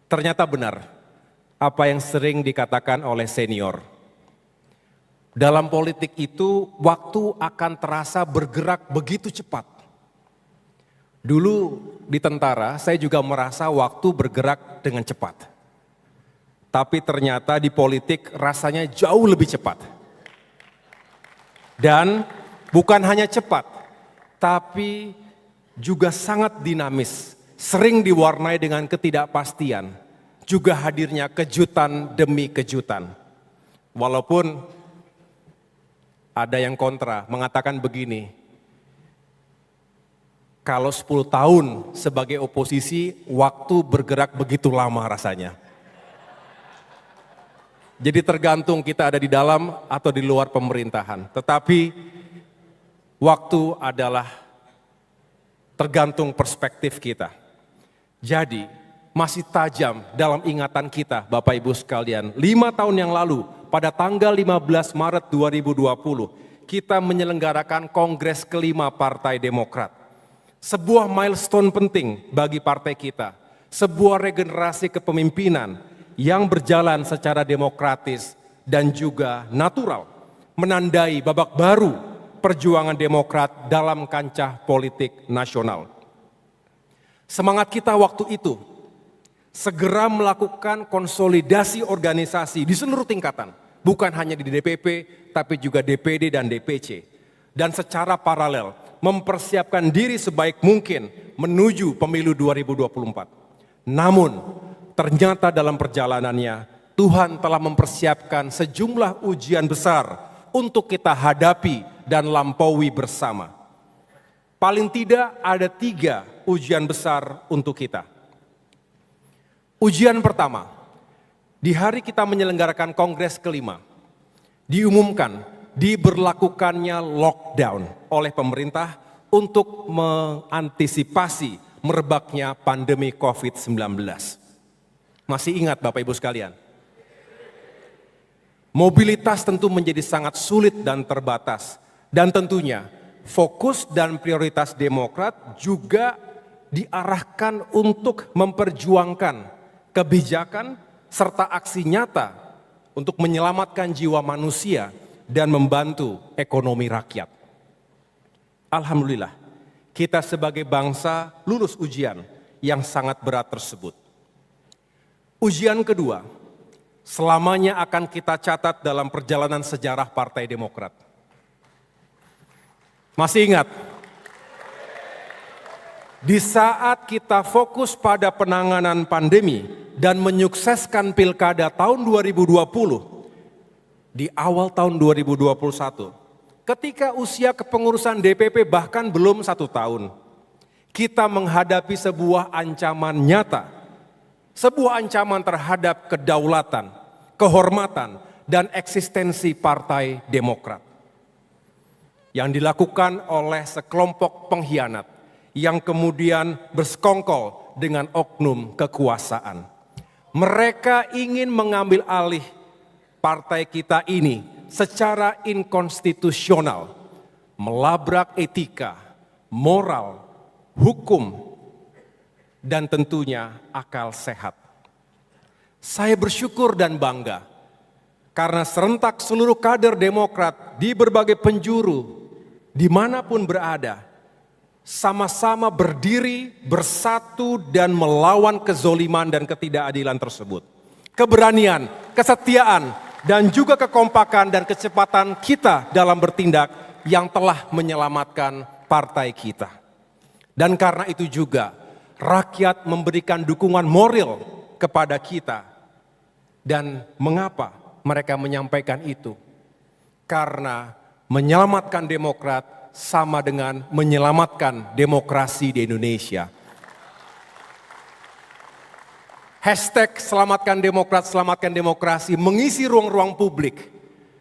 Ternyata benar apa yang sering dikatakan oleh senior. Dalam politik itu waktu akan terasa bergerak begitu cepat. Dulu di tentara saya juga merasa waktu bergerak dengan cepat. Tapi ternyata di politik rasanya jauh lebih cepat. Dan bukan hanya cepat, tapi juga sangat dinamis. Sering diwarnai dengan ketidakpastian, juga hadirnya kejutan demi kejutan. Walaupun ada yang kontra, mengatakan begini, kalau 10 tahun sebagai oposisi, waktu bergerak begitu lama rasanya. Jadi tergantung kita ada di dalam atau di luar pemerintahan. Tetapi waktu adalah tergantung perspektif kita. Jadi masih tajam dalam ingatan kita Bapak Ibu sekalian. 5 tahun yang lalu pada tanggal 15 Maret 2020 kita menyelenggarakan Kongres kelima Partai Demokrat. Sebuah milestone penting bagi partai kita. Sebuah regenerasi kepemimpinan yang berjalan secara demokratis dan juga natural. Menandai babak baru perjuangan Demokrat dalam kancah politik nasional. Semangat kita waktu itu segera melakukan konsolidasi organisasi di seluruh tingkatan, bukan hanya di DPP, tapi juga DPD dan DPC. Dan secara paralel mempersiapkan diri sebaik mungkin menuju pemilu 2024. Namun ternyata dalam perjalanannya Tuhan telah mempersiapkan sejumlah ujian besar untuk kita hadapi dan lampaui bersama. Paling tidak ada 3 ujian besar untuk kita. Ujian pertama, di hari kita menyelenggarakan Kongres kelima, diumumkan diberlakukannya lockdown oleh pemerintah untuk mengantisipasi merebaknya pandemi COVID-19. Masih ingat Bapak Ibu sekalian? Mobilitas tentu menjadi sangat sulit dan terbatas. Dan tentunya fokus dan prioritas Demokrat juga diarahkan untuk memperjuangkan kebijakan serta aksi nyata untuk menyelamatkan jiwa manusia dan membantu ekonomi rakyat. Alhamdulillah, kita sebagai bangsa lulus ujian yang sangat berat tersebut. Ujian kedua, selamanya akan kita catat dalam perjalanan sejarah Partai Demokrat. Masih ingat? Di saat kita fokus pada penanganan pandemi dan menyukseskan pilkada tahun 2020, di awal tahun 2021, ketika usia kepengurusan DPP bahkan belum 1 tahun, kita menghadapi sebuah ancaman nyata, sebuah ancaman terhadap kedaulatan, kehormatan, dan eksistensi Partai Demokrat. Yang dilakukan oleh sekelompok pengkhianat yang kemudian bersekongkol dengan oknum kekuasaan. Mereka ingin mengambil alih partai kita ini secara inkonstitusional, melabrak etika, moral, hukum, dan tentunya akal sehat. Saya bersyukur dan bangga karena serentak seluruh kader Demokrat di berbagai penjuru, dimanapun berada, sama-sama berdiri, bersatu, dan melawan kezoliman dan ketidakadilan tersebut. Keberanian, kesetiaan, dan juga kekompakan dan kecepatan kita dalam bertindak yang telah menyelamatkan partai kita. Dan karena itu juga, rakyat memberikan dukungan moral kepada kita. Dan mengapa mereka menyampaikan itu? Karena menyelamatkan Demokrat sama dengan menyelamatkan demokrasi di Indonesia. Hashtag selamatkan Demokrat, selamatkan demokrasi mengisi ruang-ruang publik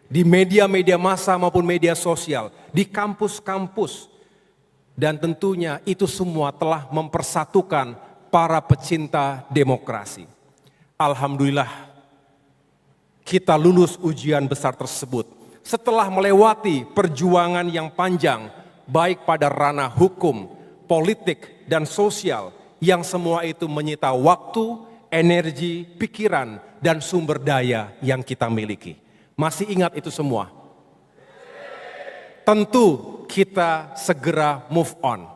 di media-media massa maupun media sosial, di kampus-kampus. Dan tentunya itu semua telah mempersatukan para pecinta demokrasi. Alhamdulillah kita lulus ujian besar tersebut. Setelah melewati perjuangan yang panjang, baik pada ranah hukum, politik, dan sosial, yang semua itu menyita waktu, energi, pikiran, dan sumber daya yang kita miliki. Masih ingat itu semua? Tentu kita segera move on.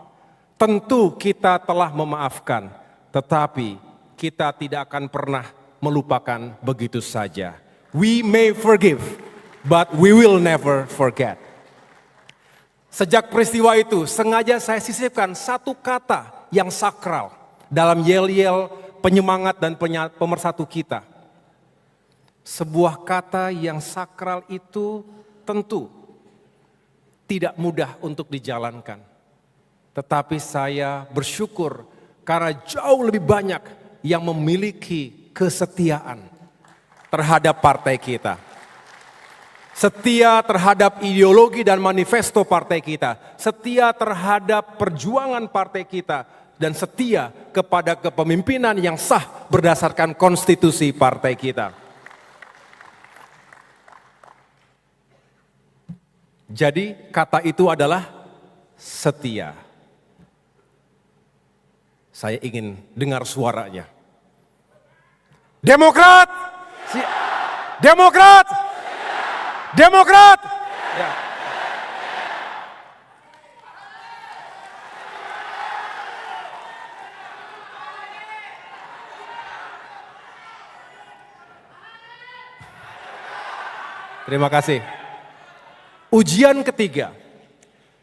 Tentu kita telah memaafkan, tetapi kita tidak akan pernah melupakan begitu saja. We may forgive, but we will never forget. Sejak peristiwa itu, sengaja saya sisipkan satu kata yang sakral dalam yel-yel penyemangat dan pemersatu kita. Sebuah kata yang sakral itu tentu tidak mudah untuk dijalankan. Tetapi saya bersyukur karena jauh lebih banyak yang memiliki kesetiaan terhadap partai kita. Setia terhadap ideologi dan manifesto partai kita. Setia terhadap perjuangan partai kita. Dan setia kepada kepemimpinan yang sah berdasarkan konstitusi partai kita. Jadi kata itu adalah setia. Saya ingin dengar suaranya. Demokrat! Demokrat! Demokrat! Ya. Terima kasih. Ujian ketiga,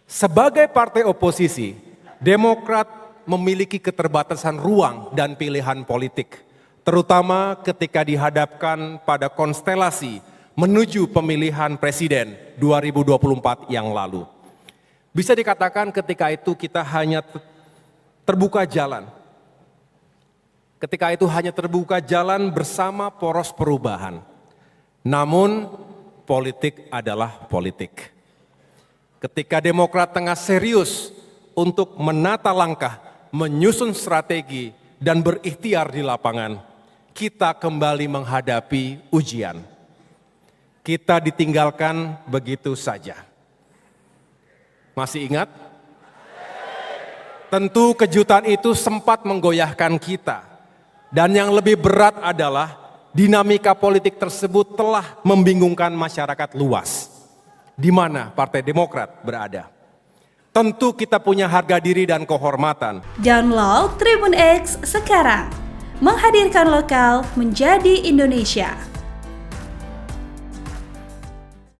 sebagai partai oposisi, Demokrat memiliki keterbatasan ruang dan pilihan politik, terutama ketika dihadapkan pada konstelasi menuju pemilihan presiden 2024 yang lalu. Bisa dikatakan ketika itu kita hanya terbuka jalan. Ketika itu hanya terbuka jalan bersama poros perubahan. Namun politik adalah politik. Ketika Demokrat tengah serius untuk menata langkah, menyusun strategi, dan berikhtiar di lapangan, kita kembali menghadapi ujian. Kita ditinggalkan begitu saja. Masih ingat? Tentu kejutan itu sempat menggoyahkan kita. Dan yang lebih berat adalah dinamika politik tersebut telah membingungkan masyarakat luas. Di mana Partai Demokrat berada. Tentu kita punya harga diri dan kehormatan. Download Tribun X sekarang. Menghadirkan lokal menjadi Indonesia.